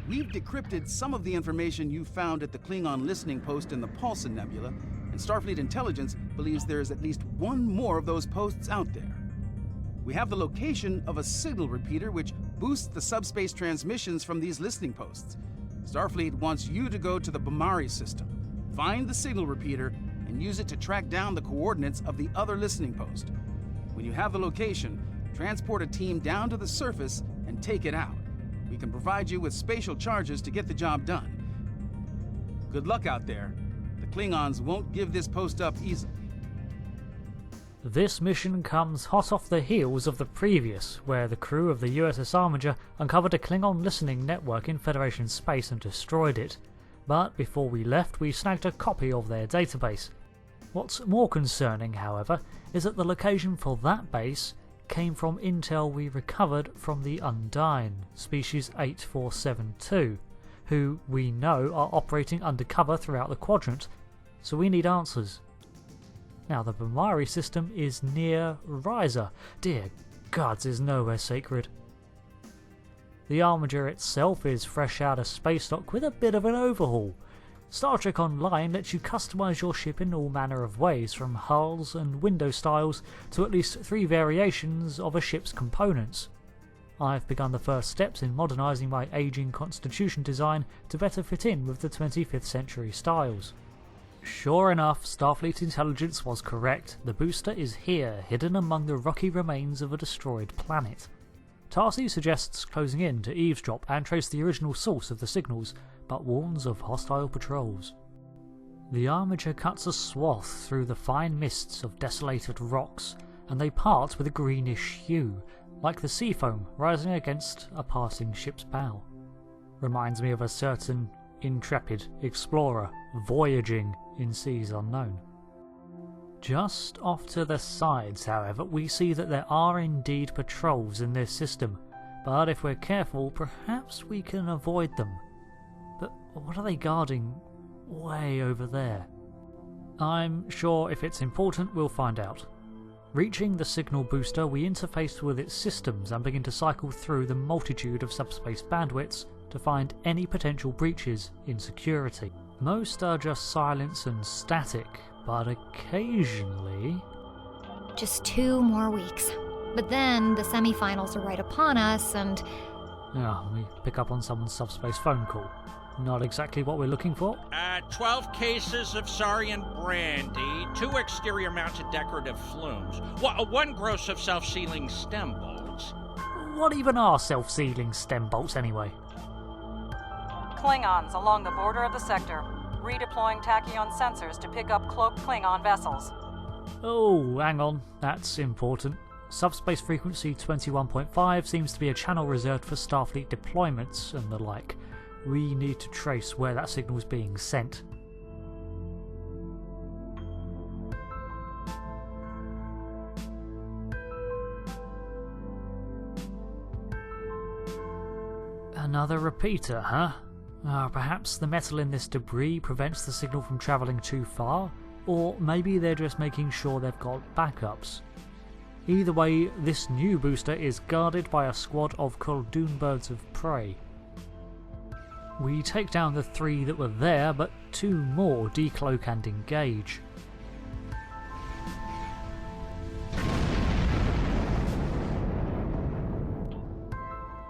We've decrypted some of the information you found at the Klingon listening post in the Paulson Nebula, and Starfleet intelligence believes there is at least one more of those posts out there. We have the location of a signal repeater which boosts the subspace transmissions from these listening posts. Starfleet wants you to go to the Bamari system, find the signal repeater, and use it to track down the coordinates of the other listening post. When you have the location, transport a team down to the surface and take it out. We can provide you with spatial charges to get the job done. Good luck out there. The Klingons won't give this post up easily. This mission comes hot off the heels of the previous, where the crew of the USS Armiger uncovered a Klingon listening network in Federation space and destroyed it. But before we left, we snagged a copy of their database. What's more concerning, however, is that the location for that base came from intel we recovered from the Undyne, species 8472, who we know are operating undercover throughout the quadrant, so we need answers. Now, the Bamari system is near Riser. Dear gods, is nowhere sacred. The Armiger itself is fresh out of space dock with a bit of an overhaul. Star Trek Online lets you customise your ship in all manner of ways, from hulls and window styles to at least 3 variations of a ship's components. I've begun the first steps in modernising my ageing Constitution design to better fit in with the 25th century styles. Sure enough, Starfleet intelligence was correct. The booster is here, hidden among the rocky remains of a destroyed planet. Tarsi suggests closing in to eavesdrop and trace the original source of the signals, but warns of hostile patrols. The Armiger cuts a swath through the fine mists of desolated rocks, and they part with a greenish hue, like the sea foam rising against a passing ship's bow. Reminds me of a certain intrepid explorer voyaging in seas unknown. Just off to the sides, however, we see that there are indeed patrols in this system, but if we're careful, perhaps we can avoid them. But what are they guarding way over there? I'm sure if it's important, we'll find out. Reaching the signal booster, we interface with its systems and begin to cycle through the multitude of subspace bandwidths to find any potential breaches in security. Most are just silence and static, but occasionally... Just 2 more weeks. But then the semi-finals are right upon us and... we pick up on someone's subspace phone call. Not exactly what we're looking for. 12 cases of Saurian brandy, 2 exterior-mounted decorative flumes, 1 gross of self-sealing stem bolts. What even are self-sealing stem bolts anyway? Klingons along the border of the sector, redeploying tachyon sensors to pick up cloaked Klingon vessels. Oh, hang on, that's important. Subspace frequency 21.5 seems to be a channel reserved for Starfleet deployments and the like. We need to trace where that signal is being sent. Another repeater, huh? Perhaps the metal in this debris prevents the signal from travelling too far, or maybe they're just making sure they've got backups. Either way, this new booster is guarded by a squad of Khuldoon birds of prey. We take down the 3 that were there, but 2 more decloak and engage.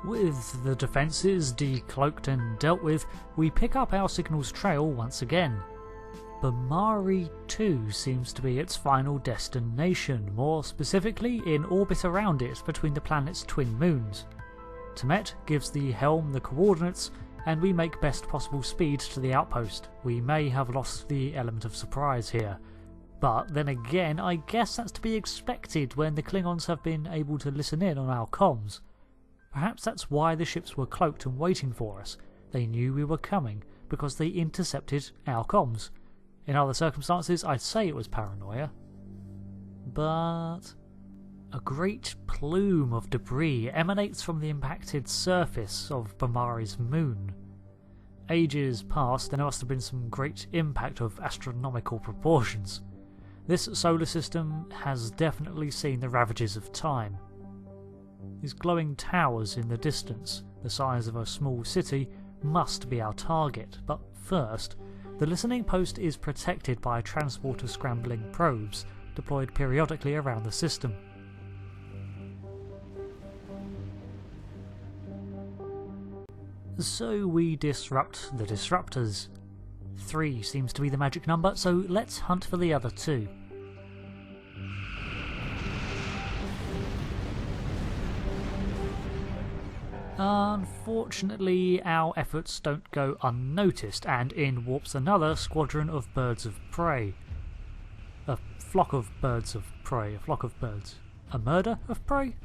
With the defences decloaked and dealt with, we pick up our signal's trail once again. Bamari 2 seems to be its final destination, more specifically in orbit around it between the planet's twin moons. Temet gives the helm the coordinates, and we make best possible speed to the outpost. We may have lost the element of surprise here. But then again, I guess that's to be expected when the Klingons have been able to listen in on our comms. Perhaps that's why the ships were cloaked and waiting for us. They knew we were coming because they intercepted our comms. In other circumstances, I'd say it was paranoia. But a great plume of debris emanates from the impacted surface of Bamari's moon. Ages passed, and there must have been some great impact of astronomical proportions. This solar system has definitely seen the ravages of time. These glowing towers in the distance, the size of a small city, must be our target, but first, the listening post is protected by transporter scrambling probes deployed periodically around the system. So we disrupt the disruptors. 3 seems to be the magic number, so let's hunt for the other 2. Unfortunately, our efforts don't go unnoticed, and in warps another squadron of birds of prey. A flock of birds of prey, a flock of birds. A murder of prey?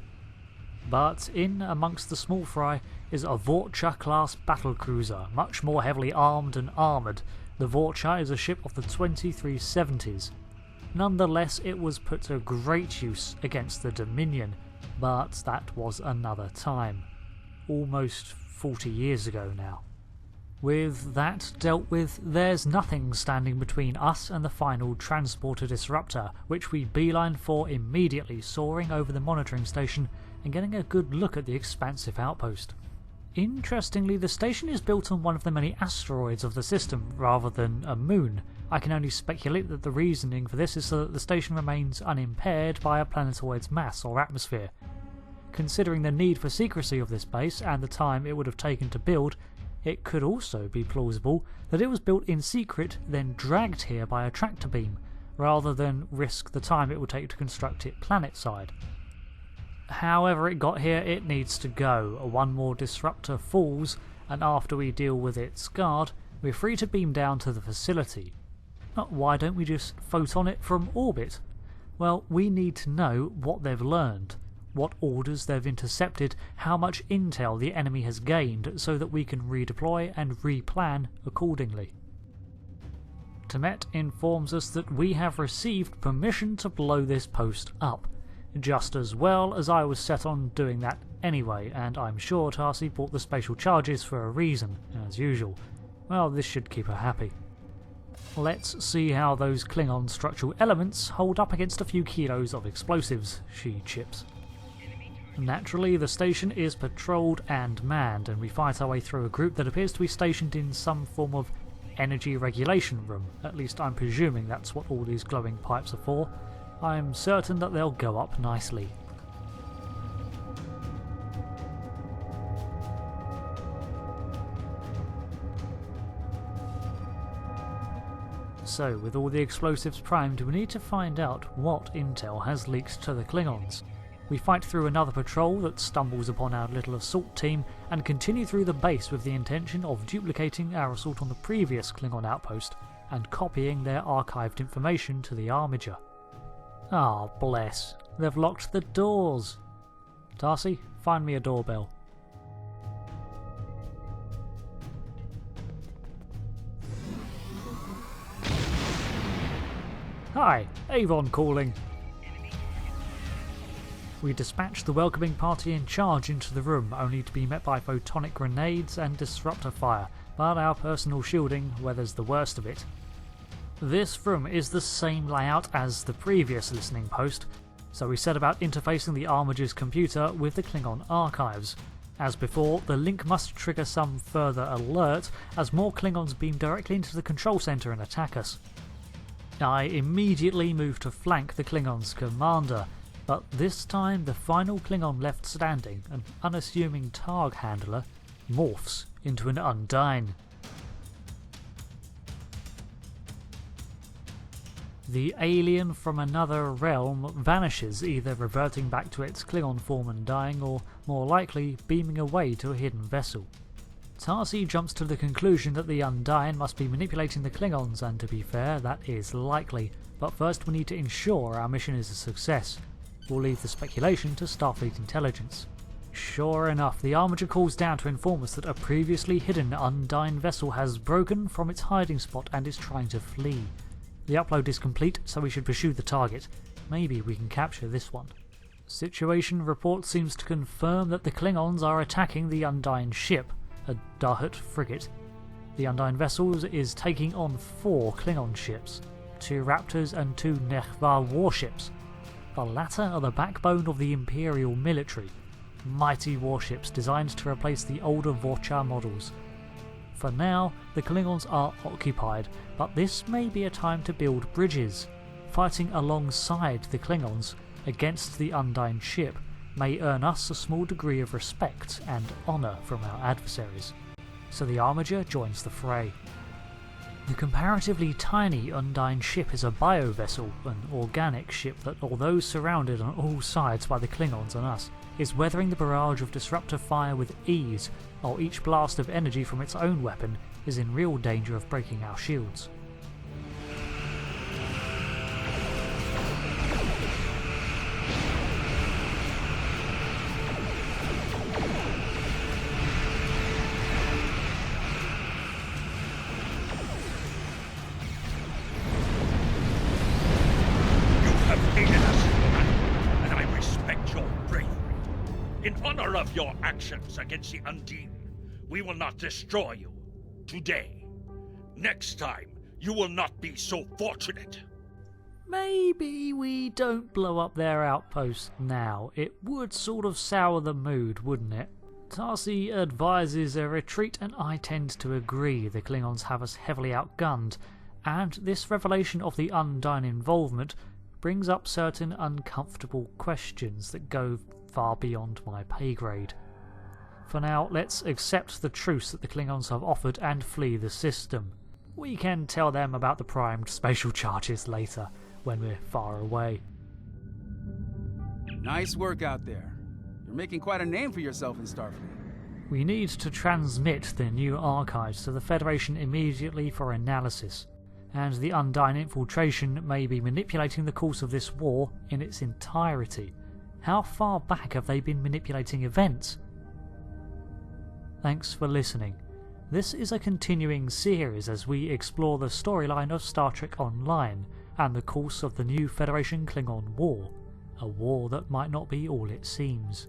But in amongst the small fry is a Vorcha-class battlecruiser, much more heavily armed and armoured. The Vorcha is a ship of the 2370s. Nonetheless, it was put to great use against the Dominion, but that was another time. Almost 40 years ago now. With that dealt with, there's nothing standing between us and the final transporter disruptor, which we beeline for immediately, soaring over the monitoring station and getting a good look at the expansive outpost. Interestingly, the station is built on one of the many asteroids of the system, rather than a moon. I can only speculate that the reasoning for this is so that the station remains unimpaired by a planetoid's mass or atmosphere. Considering the need for secrecy of this base and the time it would have taken to build, it could also be plausible that it was built in secret, then dragged here by a tractor beam, rather than risk the time it would take to construct it planet-side. However it got here, it needs to go. One more disruptor falls, and after we deal with its guard, we're free to beam down to the facility. Why don't we just photon it from orbit? Well, we need to know what they've learned, what orders they've intercepted, how much intel the enemy has gained, so that we can redeploy and replan accordingly. Temet informs us that we have received permission to blow this post up, just as well as I was set on doing that anyway, and I'm sure Tarsi bought the spatial charges for a reason, as usual. Well, this should keep her happy. Let's see how those Klingon structural elements hold up against a few kilos of explosives, she chips. Naturally, the station is patrolled and manned, and we fight our way through a group that appears to be stationed in some form of energy regulation room. At least I'm presuming that's what all these glowing pipes are for. I'm certain that they'll go up nicely. So, with all the explosives primed, we need to find out what intel has leaked to the Klingons. We fight through another patrol that stumbles upon our little assault team and continue through the base with the intention of duplicating our assault on the previous Klingon outpost and copying their archived information to the Armiger. Ah, bless. They've locked the doors. Tarsi, find me a doorbell. Hi, Avon calling. We dispatch the welcoming party in charge into the room, only to be met by photonic grenades and disruptor fire, but our personal shielding weathers the worst of it. This room is the same layout as the previous listening post, so we set about interfacing the Armiger's computer with the Klingon archives. As before, the link must trigger some further alert as more Klingons beam directly into the control center and attack us. I immediately move to flank the Klingon's commander, but this time the final Klingon left standing, an unassuming Targ handler, morphs into an Undyne. The alien from another realm vanishes, either reverting back to its Klingon form and dying, or more likely beaming away to a hidden vessel. Tarsi jumps to the conclusion that the Undyne must be manipulating the Klingons, and to be fair, that is likely, but first we need to ensure our mission is a success. We'll leave the speculation to Starfleet intelligence. Sure enough, the Armiger calls down to inform us that a previously hidden Undyne vessel has broken from its hiding spot and is trying to flee. The upload is complete, so we should pursue the target. Maybe we can capture this one. Situation report seems to confirm that the Klingons are attacking the Undyne ship, a Dahut frigate. The Undyne vessel is taking on 4 Klingon ships, 2 Raptors and 2 Nehva warships. The latter are the backbone of the Imperial military, mighty warships designed to replace the older Vorcha models. For now, the Klingons are occupied, but this may be a time to build bridges. Fighting alongside the Klingons against the Undyne ship may earn us a small degree of respect and honour from our adversaries. So the Armiger joins the fray. The comparatively tiny Undyne ship is a bio-vessel, an organic ship that, although surrounded on all sides by the Klingons and us, is weathering the barrage of disruptive fire with ease, while each blast of energy from its own weapon is in real danger of breaking our shields. In honor of your actions against the Undine, we will not destroy you today. Next time, you will not be so fortunate. Maybe we don't blow up their outpost now. It would sort of sour the mood, wouldn't it? Tarsi advises a retreat and I tend to agree. The Klingons have us heavily outgunned, and this revelation of the Undyne involvement brings up certain uncomfortable questions that go far beyond my pay grade. For now, let's accept the truce that the Klingons have offered and flee the system. We can tell them about the primed spatial charges later, when we're far away. Nice work out there. You're making quite a name for yourself in Starfleet. We need to transmit the new archives to the Federation immediately for analysis, and the Undyne infiltration may be manipulating the course of this war in its entirety. How far back have they been manipulating events? Thanks for listening. This is a continuing series as we explore the storyline of Star Trek Online and the course of the new Federation Klingon War, a war that might not be all it seems.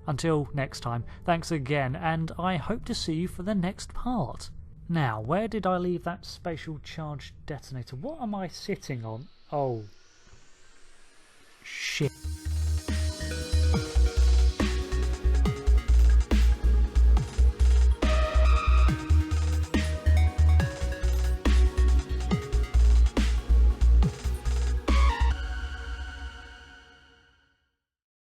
Until next time, thanks again, and I hope to see you for the next part. Now, where did I leave that spatial charge detonator? What am I sitting on? Oh. Shit.